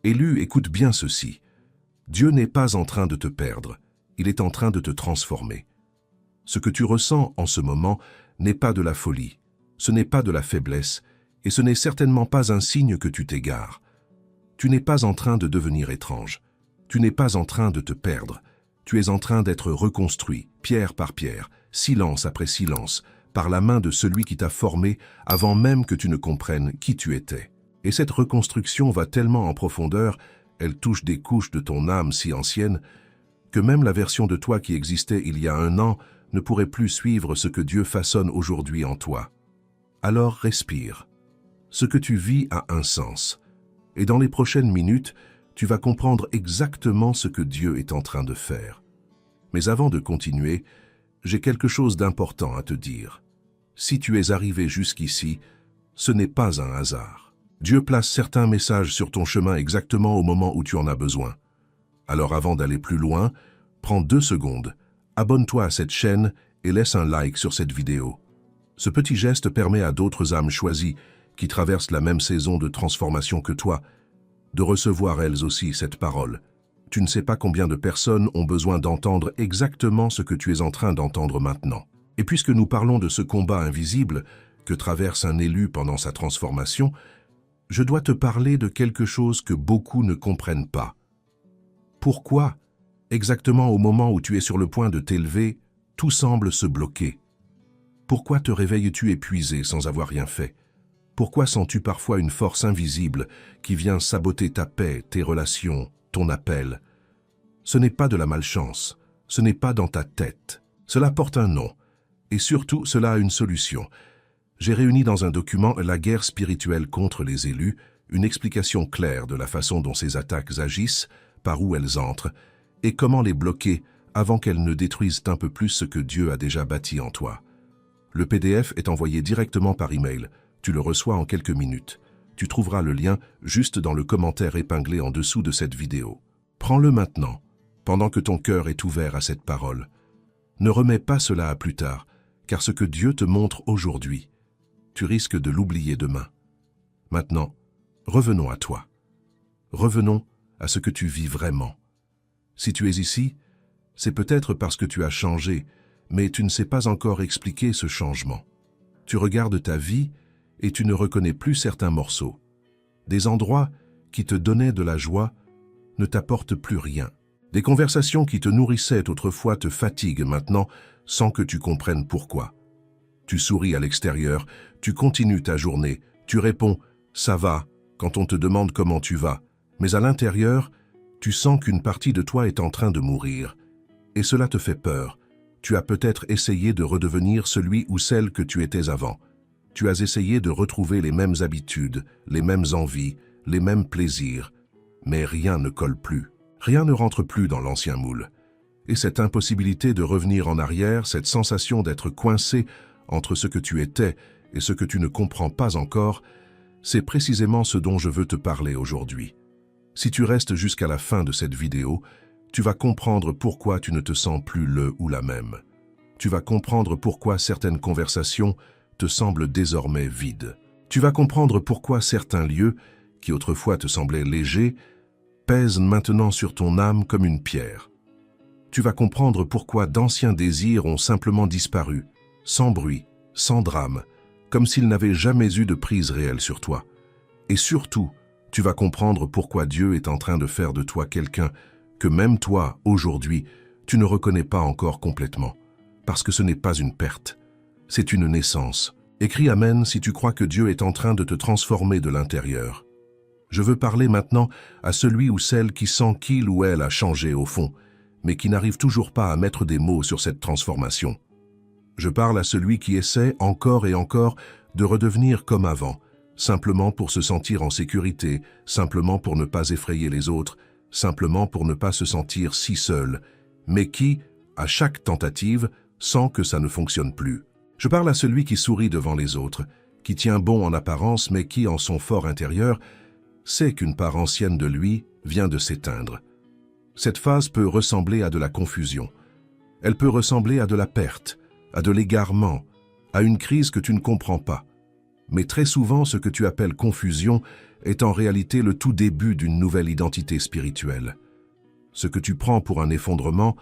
Élu, écoute bien ceci. Dieu n'est pas en train de te perdre, il est en train de te transformer. Ce que tu ressens en ce moment n'est pas de la folie, ce n'est pas de la faiblesse, et ce n'est certainement pas un signe que tu t'égares. Tu n'es pas en train de devenir étrange, tu n'es pas en train de te perdre, tu es en train d'être reconstruit, pierre par pierre, silence après silence, par la main de celui qui t'a formé avant même que tu ne comprennes qui tu étais. Et cette reconstruction va tellement en profondeur, elle touche des couches de ton âme si anciennes, que même la version de toi qui existait il y a 1 an ne pourrait plus suivre ce que Dieu façonne aujourd'hui en toi. Alors respire. Ce que tu vis a un sens. Et dans les prochaines minutes, tu vas comprendre exactement ce que Dieu est en train de faire. Mais avant de continuer, j'ai quelque chose d'important à te dire. Si tu es arrivé jusqu'ici, ce n'est pas un hasard. Dieu place certains messages sur ton chemin exactement au moment où tu en as besoin. Alors avant d'aller plus loin, prends 2 secondes, abonne-toi à cette chaîne et laisse un like sur cette vidéo. Ce petit geste permet à d'autres âmes choisies qui traversent la même saison de transformation que toi, de recevoir elles aussi cette parole. Tu ne sais pas combien de personnes ont besoin d'entendre exactement ce que tu es en train d'entendre maintenant. Et puisque nous parlons de ce combat invisible que traverse un élu pendant sa transformation, je dois te parler de quelque chose que beaucoup ne comprennent pas. Pourquoi, exactement au moment où tu es sur le point de t'élever, tout semble se bloquer? Pourquoi te réveilles-tu épuisé sans avoir rien fait? Pourquoi sens-tu parfois une force invisible qui vient saboter ta paix, tes relations, ton appel? Ce n'est pas de la malchance, ce n'est pas dans ta tête. Cela porte un nom, et surtout cela a une solution. J'ai réuni dans un document La guerre spirituelle contre les élus, une explication claire de la façon dont ces attaques agissent, par où elles entrent, et comment les bloquer avant qu'elles ne détruisent un peu plus ce que Dieu a déjà bâti en toi. Le PDF est envoyé directement par email. Tu le reçois en quelques minutes. Tu trouveras le lien juste dans le commentaire épinglé en dessous de cette vidéo. Prends-le maintenant, pendant que ton cœur est ouvert à cette parole. Ne remets pas cela à plus tard, car ce que Dieu te montre aujourd'hui, tu risques de l'oublier demain. Maintenant, revenons à toi. Revenons à ce que tu vis vraiment. Si tu es ici, c'est peut-être parce que tu as changé, mais tu ne sais pas encore expliquer ce changement. Tu regardes ta vie et tu ne reconnais plus certains morceaux. Des endroits qui te donnaient de la joie ne t'apportent plus rien. Des conversations qui te nourrissaient autrefois te fatiguent maintenant sans que tu comprennes pourquoi. Tu souris à l'extérieur, tu continues ta journée, tu réponds « ça va » quand on te demande comment tu vas, mais à l'intérieur, tu sens qu'une partie de toi est en train de mourir. Et cela te fait peur. Tu as peut-être essayé de redevenir celui ou celle que tu étais avant. Tu as essayé de retrouver les mêmes habitudes, les mêmes envies, les mêmes plaisirs. Mais rien ne colle plus. Rien ne rentre plus dans l'ancien moule. Et cette impossibilité de revenir en arrière, cette sensation d'être coincé entre ce que tu étais et ce que tu ne comprends pas encore, c'est précisément ce dont je veux te parler aujourd'hui. Si tu restes jusqu'à la fin de cette vidéo, tu vas comprendre pourquoi tu ne te sens plus le ou la même. Tu vas comprendre pourquoi certaines conversations te semblent désormais vides. Tu vas comprendre pourquoi certains lieux, qui autrefois te semblaient légers, pèsent maintenant sur ton âme comme une pierre. Tu vas comprendre pourquoi d'anciens désirs ont simplement disparu, sans bruit, sans drame, comme s'ils n'avaient jamais eu de prise réelle sur toi. Et surtout, tu vas comprendre pourquoi Dieu est en train de faire de toi quelqu'un que même toi, aujourd'hui, tu ne reconnais pas encore complètement, parce que ce n'est pas une perte, c'est une naissance. Écris Amen si tu crois que Dieu est en train de te transformer de l'intérieur. Je veux parler maintenant à celui ou celle qui sent qu'il ou elle a changé au fond, mais qui n'arrive toujours pas à mettre des mots sur cette transformation. Je parle à celui qui essaie encore et encore de redevenir comme avant, simplement pour se sentir en sécurité, simplement pour ne pas effrayer les autres, simplement pour ne pas se sentir si seul, mais qui, à chaque tentative, sent que ça ne fonctionne plus. Je parle à celui qui sourit devant les autres, qui tient bon en apparence, mais qui, en son fort intérieur, sait qu'une part ancienne de lui vient de s'éteindre. Cette phase peut ressembler à de la confusion. Elle peut ressembler à de la perte, à de l'égarement, à une crise que tu ne comprends pas. Mais très souvent, ce que tu appelles confusion est en réalité le tout début d'une nouvelle identité spirituelle. Ce que tu prends pour un effondrement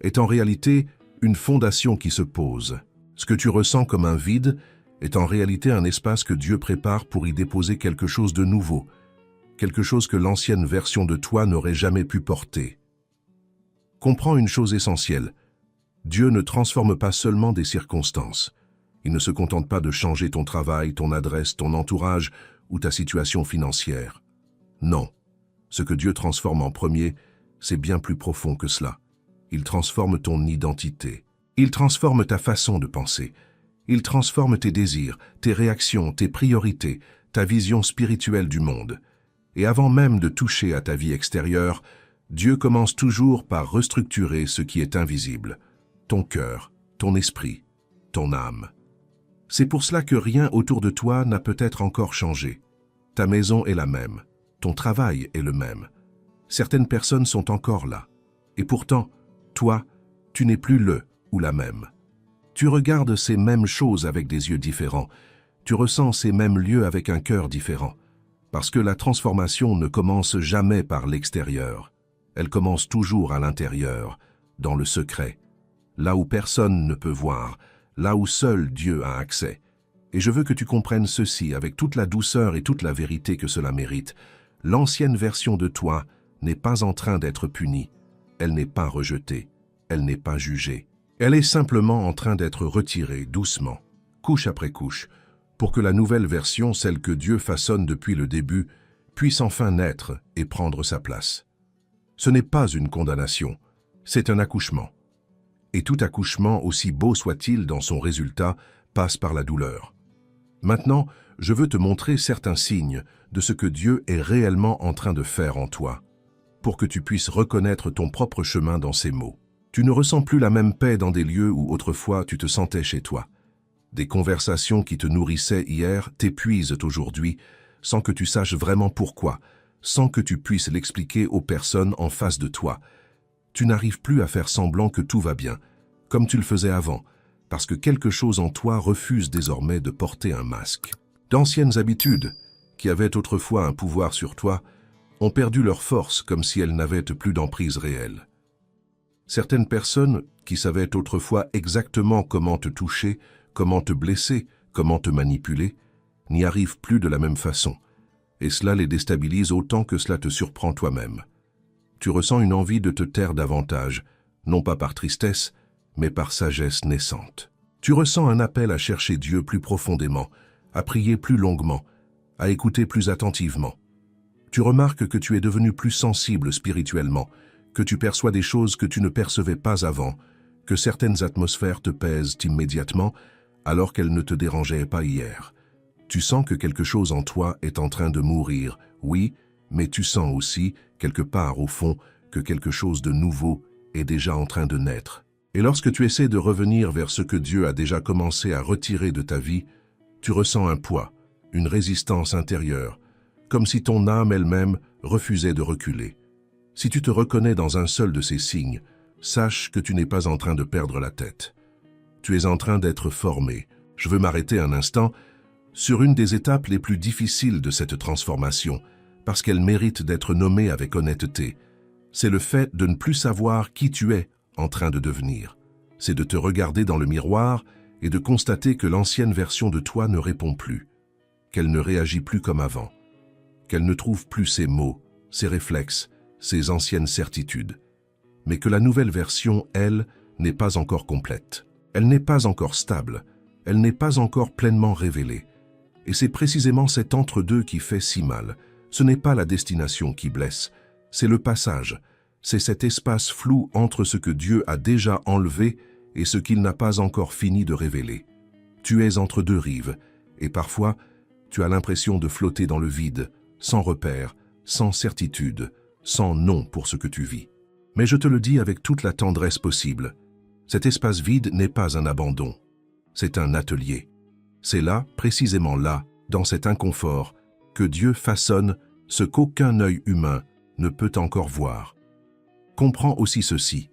est en réalité une fondation qui se pose. Ce que tu ressens comme un vide est en réalité un espace que Dieu prépare pour y déposer quelque chose de nouveau, quelque chose que l'ancienne version de toi n'aurait jamais pu porter. Comprends une chose essentielle. Dieu ne transforme pas seulement des circonstances. Il ne se contente pas de changer ton travail, ton adresse, ton entourage ou ta situation financière. Non. Ce que Dieu transforme en premier, c'est bien plus profond que cela. Il transforme ton identité. Il transforme ta façon de penser. Il transforme tes désirs, tes réactions, tes priorités, ta vision spirituelle du monde. Et avant même de toucher à ta vie extérieure, Dieu commence toujours par restructurer ce qui est invisible. Ton cœur, ton esprit, ton âme. C'est pour cela que rien autour de toi n'a peut-être encore changé. Ta maison est la même, ton travail est le même. Certaines personnes sont encore là. Et pourtant, toi, tu n'es plus le ou la même. Tu regardes ces mêmes choses avec des yeux différents. Tu ressens ces mêmes lieux avec un cœur différent. Parce que la transformation ne commence jamais par l'extérieur. Elle commence toujours à l'intérieur, dans le secret, là où personne ne peut voir, là où seul Dieu a accès. Et je veux que tu comprennes ceci avec toute la douceur et toute la vérité que cela mérite. L'ancienne version de toi n'est pas en train d'être punie. Elle n'est pas rejetée. Elle n'est pas jugée. Elle est simplement en train d'être retirée doucement, couche après couche, pour que la nouvelle version, celle que Dieu façonne depuis le début, puisse enfin naître et prendre sa place. Ce n'est pas une condamnation, c'est un accouchement. Et tout accouchement, aussi beau soit-il dans son résultat, passe par la douleur. Maintenant, je veux te montrer certains signes de ce que Dieu est réellement en train de faire en toi, pour que tu puisses reconnaître ton propre chemin dans ces mots. Tu ne ressens plus la même paix dans des lieux où autrefois tu te sentais chez toi. Des conversations qui te nourrissaient hier t'épuisent aujourd'hui, sans que tu saches vraiment pourquoi, sans que tu puisses l'expliquer aux personnes en face de toi. Tu n'arrives plus à faire semblant que tout va bien, comme tu le faisais avant, parce que quelque chose en toi refuse désormais de porter un masque. D'anciennes habitudes, qui avaient autrefois un pouvoir sur toi, ont perdu leur force comme si elles n'avaient plus d'emprise réelle. Certaines personnes, qui savaient autrefois exactement comment te toucher, comment te blesser, comment te manipuler, n'y arrivent plus de la même façon, et cela les déstabilise autant que cela te surprend toi-même. Tu ressens une envie de te taire davantage, non pas par tristesse, mais par sagesse naissante. Tu ressens un appel à chercher Dieu plus profondément, à prier plus longuement, à écouter plus attentivement. Tu remarques que tu es devenu plus sensible spirituellement, que tu perçois des choses que tu ne percevais pas avant, que certaines atmosphères te pèsent immédiatement alors qu'elles ne te dérangeaient pas hier. Tu sens que quelque chose en toi est en train de mourir, oui, mais tu sens aussi, quelque part au fond, que quelque chose de nouveau est déjà en train de naître. Et lorsque tu essaies de revenir vers ce que Dieu a déjà commencé à retirer de ta vie, tu ressens un poids, une résistance intérieure, comme si ton âme elle-même refusait de reculer. Si tu te reconnais dans un seul de ces signes, sache que tu n'es pas en train de perdre la tête. Tu es en train d'être formé. Je veux m'arrêter un instant sur une des étapes les plus difficiles de cette transformation, parce qu'elle mérite d'être nommée avec honnêteté. C'est le fait de ne plus savoir qui tu es en train de devenir. C'est de te regarder dans le miroir et de constater que l'ancienne version de toi ne répond plus, qu'elle ne réagit plus comme avant, qu'elle ne trouve plus ses mots, ses réflexes, ses anciennes certitudes, mais que la nouvelle version, elle, n'est pas encore complète. Elle n'est pas encore stable, elle n'est pas encore pleinement révélée. Et c'est précisément cet entre-deux qui fait si mal. Ce n'est pas la destination qui blesse, c'est le passage, c'est cet espace flou entre ce que Dieu a déjà enlevé et ce qu'il n'a pas encore fini de révéler. Tu es entre deux rives, et parfois, tu as l'impression de flotter dans le vide, sans repère, sans certitude, sans nom pour ce que tu vis. Mais je te le dis avec toute la tendresse possible, cet espace vide n'est pas un abandon, c'est un atelier. C'est là, précisément là, dans cet inconfort, que Dieu façonne ce qu'aucun œil humain ne peut encore voir. Comprends aussi ceci,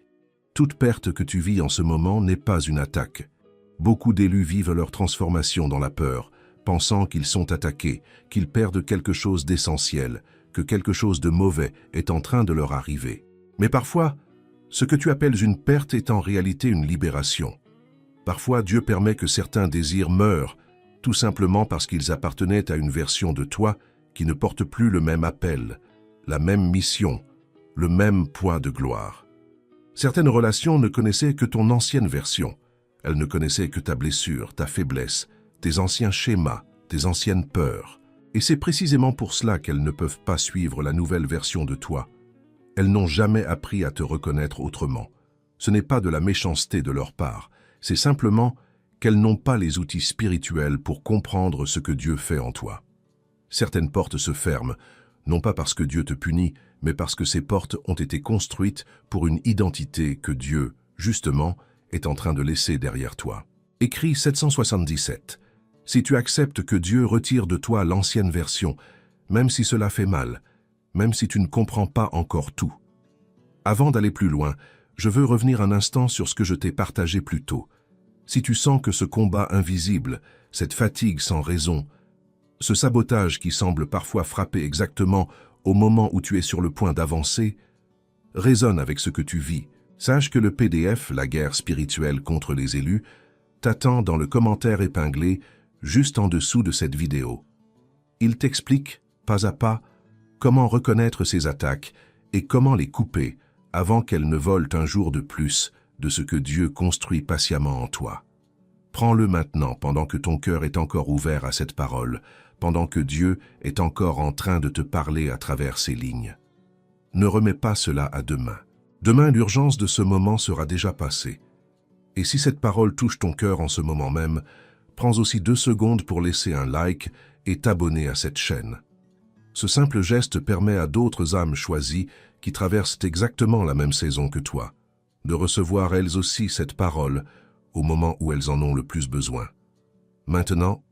toute perte que tu vis en ce moment n'est pas une attaque. Beaucoup d'élus vivent leur transformation dans la peur, pensant qu'ils sont attaqués, qu'ils perdent quelque chose d'essentiel, que quelque chose de mauvais est en train de leur arriver. Mais parfois, ce que tu appelles une perte est en réalité une libération. Parfois, Dieu permet que certains désirs meurent, tout simplement parce qu'ils appartenaient à une version de toi qui ne porte plus le même appel, la même mission, le même poids de gloire. Certaines relations ne connaissaient que ton ancienne version. Elles ne connaissaient que ta blessure, ta faiblesse, tes anciens schémas, tes anciennes peurs. Et c'est précisément pour cela qu'elles ne peuvent pas suivre la nouvelle version de toi. Elles n'ont jamais appris à te reconnaître autrement. Ce n'est pas de la méchanceté de leur part, c'est simplement qu'elles n'ont pas les outils spirituels pour comprendre ce que Dieu fait en toi. Certaines portes se ferment, non pas parce que Dieu te punit, mais parce que ces portes ont été construites pour une identité que Dieu, justement, est en train de laisser derrière toi. Écrit 777. Si tu acceptes que Dieu retire de toi l'ancienne version, même si cela fait mal, même si tu ne comprends pas encore tout. Avant d'aller plus loin, je veux revenir un instant sur ce que je t'ai partagé plus tôt. Si tu sens que ce combat invisible, cette fatigue sans raison, ce sabotage qui semble parfois frapper exactement au moment où tu es sur le point d'avancer, résonne avec ce que tu vis, sache que le PDF, la guerre spirituelle contre les élus, t'attend dans le commentaire épinglé juste en dessous de cette vidéo. Il t'explique, pas à pas, comment reconnaître ces attaques et comment les couper avant qu'elles ne volent un jour de plus de ce que Dieu construit patiemment en toi. Prends-le maintenant pendant que ton cœur est encore ouvert à cette parole, pendant que Dieu est encore en train de te parler à travers ces lignes. Ne remets pas cela à demain. Demain, l'urgence de ce moment sera déjà passée. Et si cette parole touche ton cœur en ce moment même, prends aussi 2 secondes pour laisser un like et t'abonner à cette chaîne. Ce simple geste permet à d'autres âmes choisies qui traversent exactement la même saison que toi, de recevoir elles aussi cette parole au moment où elles en ont le plus besoin. Maintenant,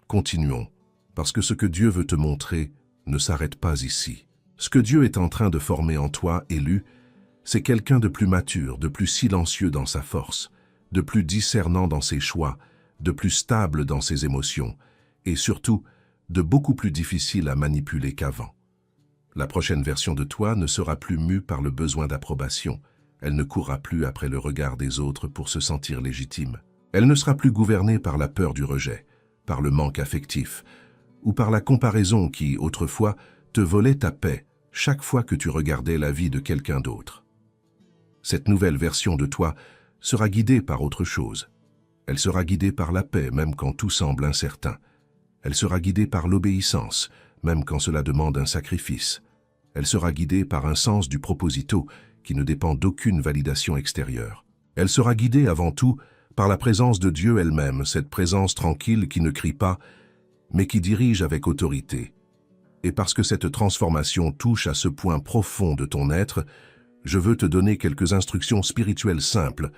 continuons, parce que ce que Dieu veut te montrer ne s'arrête pas ici. Ce que Dieu est en train de former en toi, élu, c'est quelqu'un de plus mature, de plus silencieux dans sa force, de plus discernant dans ses choix, de plus stable dans ses émotions, et surtout, de beaucoup plus difficile à manipuler qu'avant. La prochaine version de toi ne sera plus mue par le besoin d'approbation. Elle ne courra plus après le regard des autres pour se sentir légitime. Elle ne sera plus gouvernée par la peur du rejet, par le manque affectif, ou par la comparaison qui, autrefois, te volait ta paix chaque fois que tu regardais la vie de quelqu'un d'autre. Cette nouvelle version de toi sera guidée par autre chose. Elle sera guidée par la paix, même quand tout semble incertain. Elle sera guidée par l'obéissance, même quand cela demande un sacrifice. Elle sera guidée par un sens du proposito qui ne dépend d'aucune validation extérieure. Elle sera guidée avant tout par la présence de Dieu elle-même, cette présence tranquille qui ne crie pas, mais qui dirige avec autorité. Et parce que cette transformation touche à ce point profond de ton être, je veux te donner quelques instructions spirituelles simples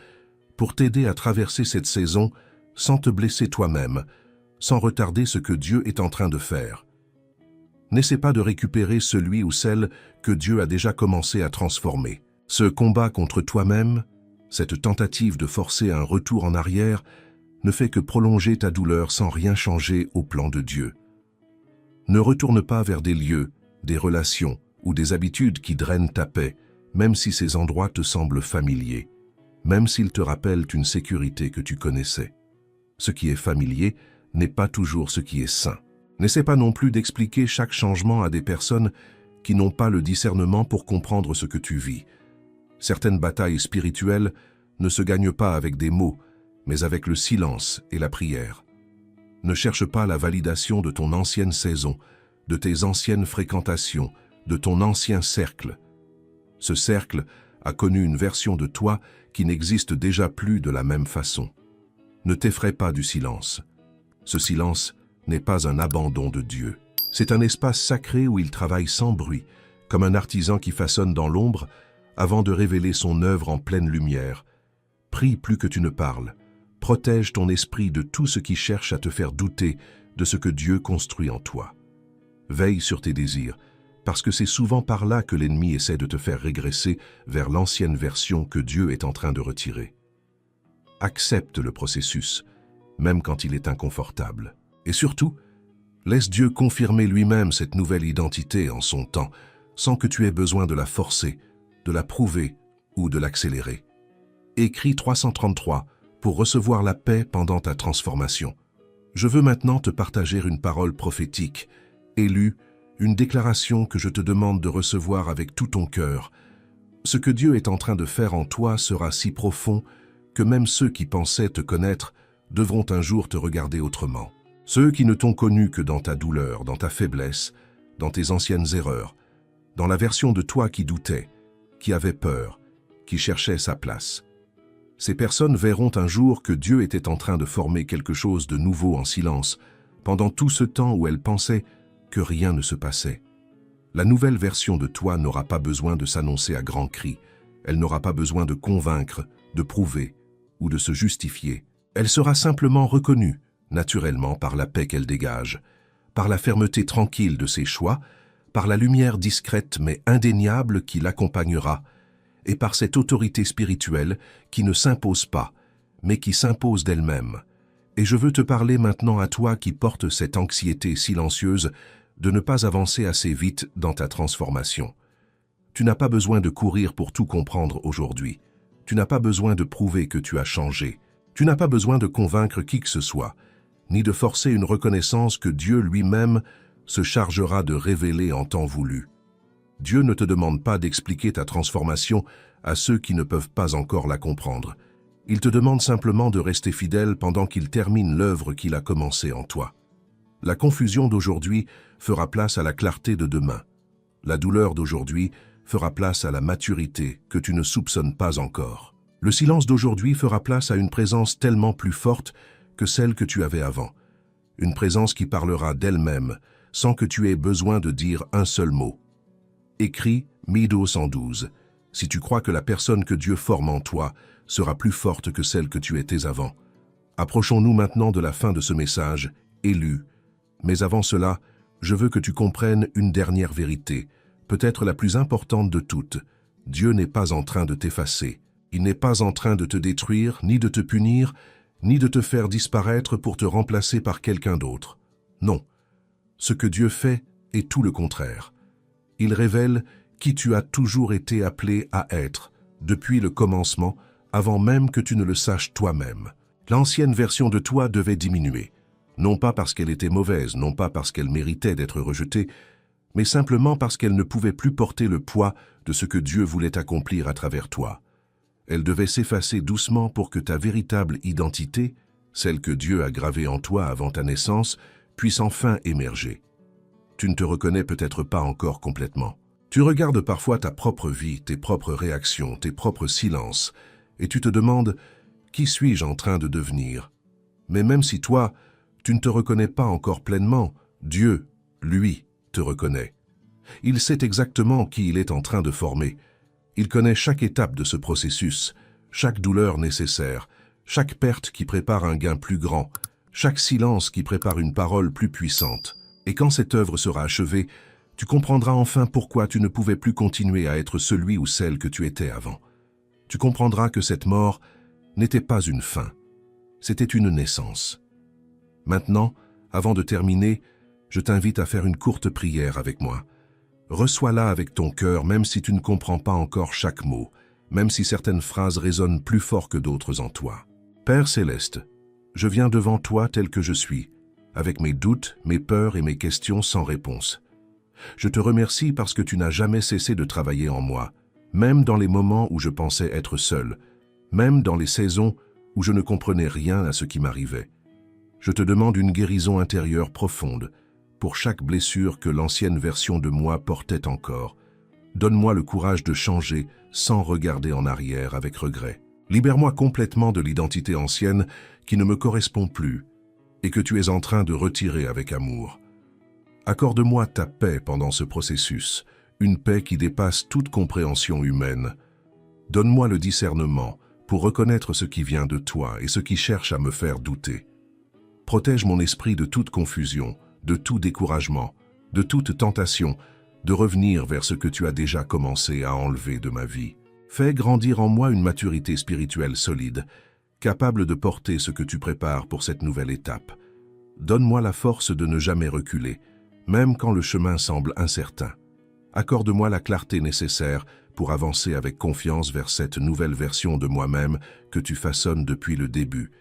pour t'aider à traverser cette saison sans te blesser toi-même, sans retarder ce que Dieu est en train de faire. N'essaie pas de récupérer celui ou celle que Dieu a déjà commencé à transformer. Ce combat contre toi-même, cette tentative de forcer un retour en arrière, ne fait que prolonger ta douleur sans rien changer au plan de Dieu. Ne retourne pas vers des lieux, des relations ou des habitudes qui drainent ta paix, même si ces endroits te semblent familiers, même s'ils te rappellent une sécurité que tu connaissais. Ce qui est familier n'est pas toujours ce qui est sain. N'essaie pas non plus d'expliquer chaque changement à des personnes qui n'ont pas le discernement pour comprendre ce que tu vis. Certaines batailles spirituelles ne se gagnent pas avec des mots, mais avec le silence et la prière. Ne cherche pas la validation de ton ancienne saison, de tes anciennes fréquentations, de ton ancien cercle. Ce cercle a connu une version de toi qui n'existe déjà plus de la même façon. Ne t'effraie pas du silence. Ce silence n'est pas un abandon de Dieu. C'est un espace sacré où il travaille sans bruit, comme un artisan qui façonne dans l'ombre avant de révéler son œuvre en pleine lumière. Prie plus que tu ne parles. Protège ton esprit de tout ce qui cherche à te faire douter de ce que Dieu construit en toi. Veille sur tes désirs, parce que c'est souvent par là que l'ennemi essaie de te faire régresser vers l'ancienne version que Dieu est en train de retirer. Accepte le processus, même quand il est inconfortable. Et surtout, laisse Dieu confirmer lui-même cette nouvelle identité en son temps, sans que tu aies besoin de la forcer, de la prouver ou de l'accélérer. Écris 333 pour recevoir la paix pendant ta transformation. Je veux maintenant te partager une parole prophétique, élue, une déclaration que je te demande de recevoir avec tout ton cœur. Ce que Dieu est en train de faire en toi sera si profond que même ceux qui pensaient te connaître devront un jour te regarder autrement. Ceux qui ne t'ont connu que dans ta douleur, dans ta faiblesse, dans tes anciennes erreurs, dans la version de toi qui doutait, qui avait peur, qui cherchait sa place. Ces personnes verront un jour que Dieu était en train de former quelque chose de nouveau en silence, pendant tout ce temps où elles pensaient que rien ne se passait. La nouvelle version de toi n'aura pas besoin de s'annoncer à grands cris, elle n'aura pas besoin de convaincre, de prouver ou de se justifier. Elle sera simplement reconnue, naturellement par la paix qu'elle dégage, par la fermeté tranquille de ses choix, par la lumière discrète mais indéniable qui l'accompagnera, et par cette autorité spirituelle qui ne s'impose pas, mais qui s'impose d'elle-même. Et je veux te parler maintenant à toi qui portes cette anxiété silencieuse de ne pas avancer assez vite dans ta transformation. Tu n'as pas besoin de courir pour tout comprendre aujourd'hui. Tu n'as pas besoin de prouver que tu as changé. Tu n'as pas besoin de convaincre qui que ce soit, ni de forcer une reconnaissance que Dieu lui-même se chargera de révéler en temps voulu. Dieu ne te demande pas d'expliquer ta transformation à ceux qui ne peuvent pas encore la comprendre. Il te demande simplement de rester fidèle pendant qu'il termine l'œuvre qu'il a commencée en toi. La confusion d'aujourd'hui fera place à la clarté de demain. La douleur d'aujourd'hui fera place à la maturité que tu ne soupçonnes pas encore. Le silence d'aujourd'hui fera place à une présence tellement plus forte que celle que tu avais avant. Une présence qui parlera d'elle-même sans que tu aies besoin de dire un seul mot. Écris Mido 112. Si tu crois que la personne que Dieu forme en toi sera plus forte que celle que tu étais avant. Approchons-nous maintenant de la fin de ce message, élu. Mais avant cela, je veux que tu comprennes une dernière vérité, peut-être la plus importante de toutes. Dieu n'est pas en train de t'effacer. Il n'est pas en train de te détruire, ni de te punir, ni de te faire disparaître pour te remplacer par quelqu'un d'autre. Non. Ce que Dieu fait est tout le contraire. Il révèle qui tu as toujours été appelé à être, depuis le commencement, avant même que tu ne le saches toi-même. L'ancienne version de toi devait diminuer, non pas parce qu'elle était mauvaise, non pas parce qu'elle méritait d'être rejetée, mais simplement parce qu'elle ne pouvait plus porter le poids de ce que Dieu voulait accomplir à travers toi. Elle devait s'effacer doucement pour que ta véritable identité, celle que Dieu a gravée en toi avant ta naissance, puisse enfin émerger. Tu ne te reconnais peut-être pas encore complètement. Tu regardes parfois ta propre vie, tes propres réactions, tes propres silences, et tu te demandes « Qui suis-je en train de devenir ?» Mais même si toi, tu ne te reconnais pas encore pleinement, Dieu, lui, te reconnaît. Il sait exactement qui il est en train de former. Il connaît chaque étape de ce processus, chaque douleur nécessaire, chaque perte qui prépare un gain plus grand, chaque silence qui prépare une parole plus puissante. Et quand cette œuvre sera achevée, tu comprendras enfin pourquoi tu ne pouvais plus continuer à être celui ou celle que tu étais avant. Tu comprendras que cette mort n'était pas une fin, c'était une naissance. Maintenant, avant de terminer, je t'invite à faire une courte prière avec moi. Reçois-la avec ton cœur, même si tu ne comprends pas encore chaque mot, même si certaines phrases résonnent plus fort que d'autres en toi. Père céleste, je viens devant toi tel que je suis, avec mes doutes, mes peurs et mes questions sans réponse. Je te remercie parce que tu n'as jamais cessé de travailler en moi, même dans les moments où je pensais être seul, même dans les saisons où je ne comprenais rien à ce qui m'arrivait. Je te demande une guérison intérieure profonde pour chaque blessure que l'ancienne version de moi portait encore. Donne-moi le courage de changer sans regarder en arrière avec regret. Libère-moi complètement de l'identité ancienne qui ne me correspond plus et que tu es en train de retirer avec amour. Accorde-moi ta paix pendant ce processus, une paix qui dépasse toute compréhension humaine. Donne-moi le discernement pour reconnaître ce qui vient de toi et ce qui cherche à me faire douter. Protège mon esprit de toute confusion, de tout découragement, de toute tentation, de revenir vers ce que tu as déjà commencé à enlever de ma vie. Fais grandir en moi une maturité spirituelle solide, capable de porter ce que tu prépares pour cette nouvelle étape. Donne-moi la force de ne jamais reculer, même quand le chemin semble incertain. Accorde-moi la clarté nécessaire pour avancer avec confiance vers cette nouvelle version de moi-même que tu façonnes depuis le début.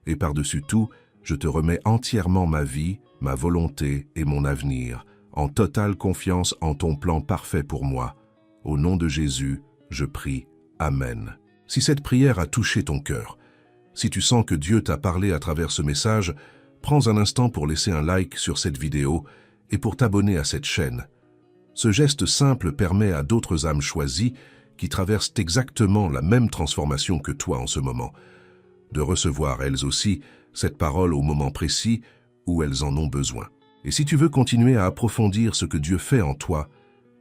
Et par-dessus tout, je te remets entièrement ma vie, ma volonté et mon avenir, en totale confiance en ton plan parfait pour moi. Au nom de Jésus, je prie. Amen. Si cette prière a touché ton cœur, si tu sens que Dieu t'a parlé à travers ce message, prends un instant pour laisser un like sur cette vidéo et pour t'abonner à cette chaîne. Ce geste simple permet à d'autres âmes choisies, qui traversent exactement la même transformation que toi en ce moment, de recevoir elles aussi cette parole au moment précis où elles en ont besoin. Et si tu veux continuer à approfondir ce que Dieu fait en toi,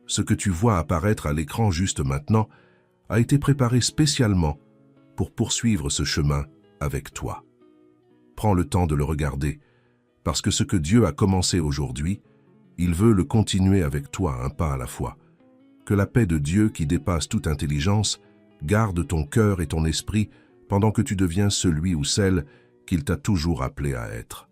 ce que tu vois apparaître à l'écran juste maintenant a été préparé spécialement pour poursuivre ce chemin avec toi. Prends le temps de le regarder, parce que ce que Dieu a commencé aujourd'hui, il veut le continuer avec toi un pas à la fois. Que la paix de Dieu qui dépasse toute intelligence garde ton cœur et ton esprit pendant que tu deviens celui ou celle qu'il t'a toujours appelé à être.